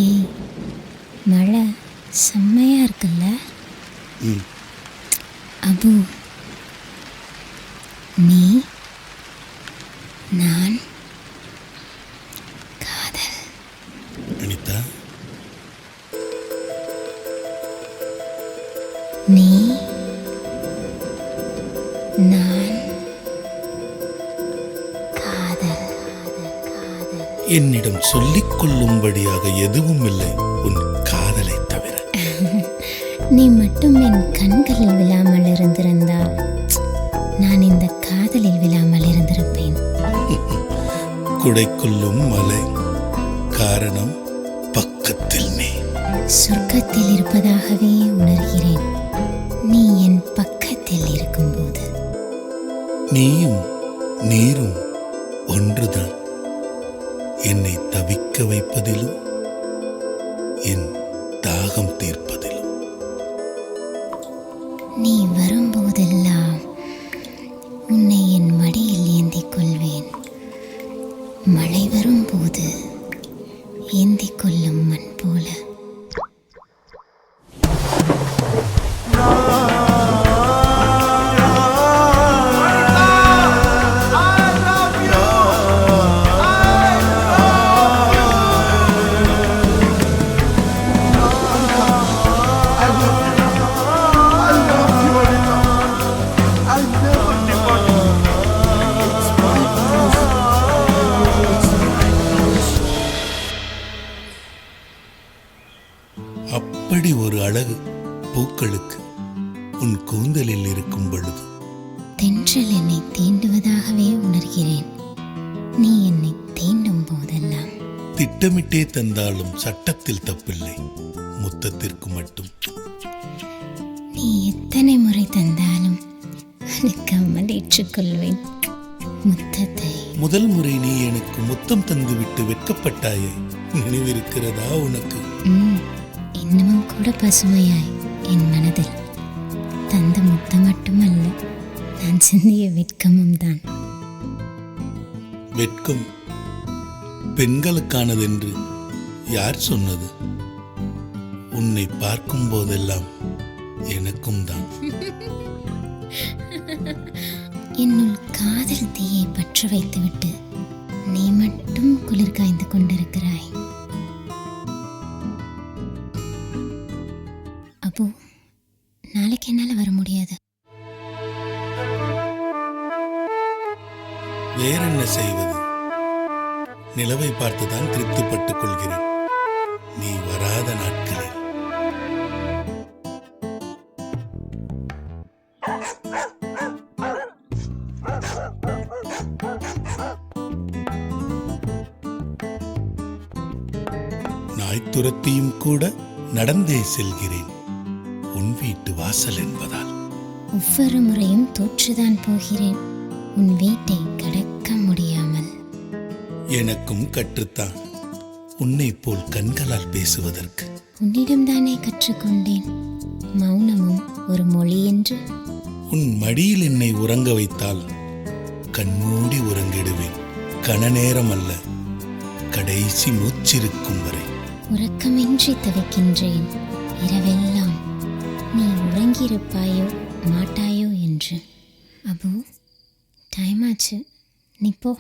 ஏய், மழை செம்மையா இருக்குல்ல? அபு, நீ, நான், காதல். அனிதா, நீ, நான், காதல். என்னிடம் சொல்லிக் கொள்ளும்படியாக எதுவும் இல்லை உன் காதலை தவிர. நீ மட்டும் என் கண்களில் விழாமல் இருந்திருந்தால் நான் இந்த காதலில் விழாமல் இருந்திருப்பேன். குடைக்குள்ளும் மலை, காரணம் பக்கத்தில் நீ. சொர்க்கத்தில் இருப்பதாகவே உணர்கிறேன் நீ என் பக்கத்தில் இருக்கும்போது. நீயும் நீரும் ஒன்றுதான். என்னை தவிக்க வைப்பதிலும் என் தாகம் தீர்ப்பதிலும். நீ வரும்போதெல்லாம் உன்னை என் மடியில் ஏந்திக் கொள்வேன். மழை வரும்போது ஏந்திக் கொள்ளும் மண் போல. அப்படி ஒரு அழகு பூக்களுக்கு உன் கூந்தலில் இருக்கும் பொழுது தென்றல் என்னை தீண்டுவதாகவே உணர்கிறேன் நீ என்னை தீண்டும் போதெல்லாம். திட்டமிட்டே தந்தாலும் சட்டத்தில் தப்பில்லை, முத்தத்திற்கு மட்டும். நீ எத்தனை முறை தந்தாலும் அழுக்காமல் ஏற்றுக்கொள்வேன் முத்தத்தை. முதல் முறை நீ எனக்கு முத்தம் தந்துவிட்டு வெட்கப்பட்டாயே, நினைவிருக்கிறதா உனக்கு? இன்னமும் கூட பசுமையாய் என் மனதில் தந்த முத்தம் மட்டுமல்ல, நான் சிந்திய வெட்கமும் தான். வெட்கம் பெண்களுக்கானதென்று யார் சொன்னது? உன்னை பார்க்கும் போதெல்லாம் எனக்கும் தான். என்னுள் காதல் தீயை பற்ற வைத்துவிட்டு நீ மட்டும் குளிர் காய்ந்து கொண்டிருக்கிறாய். அபு, நாளைக்கு என்னால வர முடியாது. வேறென்ன செய்வது? நிலவை பார்த்துதான் திருப்திப்பட்டுக் கொள்கிறேன். நீ வராத நாட்களில். நாய் துரத்தியும் கூட நடந்தே செல்கிறேன் உன் வீட்டு வாசல் என்பதால். ஒவ்வொரு முறையும் தோற்றுதான் போகிறேன் உன் வீட்டை கடக்க முடியாமல். எனக்கும் கற்றுத்தான் உன்னை போல் கண்களால் பேசுவதற்கு. உன்னிடம்தானே கற்றுக்கொண்டேன் மௌனமும் ஒரு மொழி என்று. உன் மடியில் என்னை உறங்க வைத்தால் கண்மூடி உறங்கிடுவேன். கணநேரம் அல்ல, கடைசி மூச்சிருக்கும் வரை. உறக்கமின்றி தவிக்கின்றேன் இரவெல்லாம் நீ உறங்கியிருப்பாயோ மாட்டாயோ என்று. அபு, டைம் ஆச்சு, நீ போ.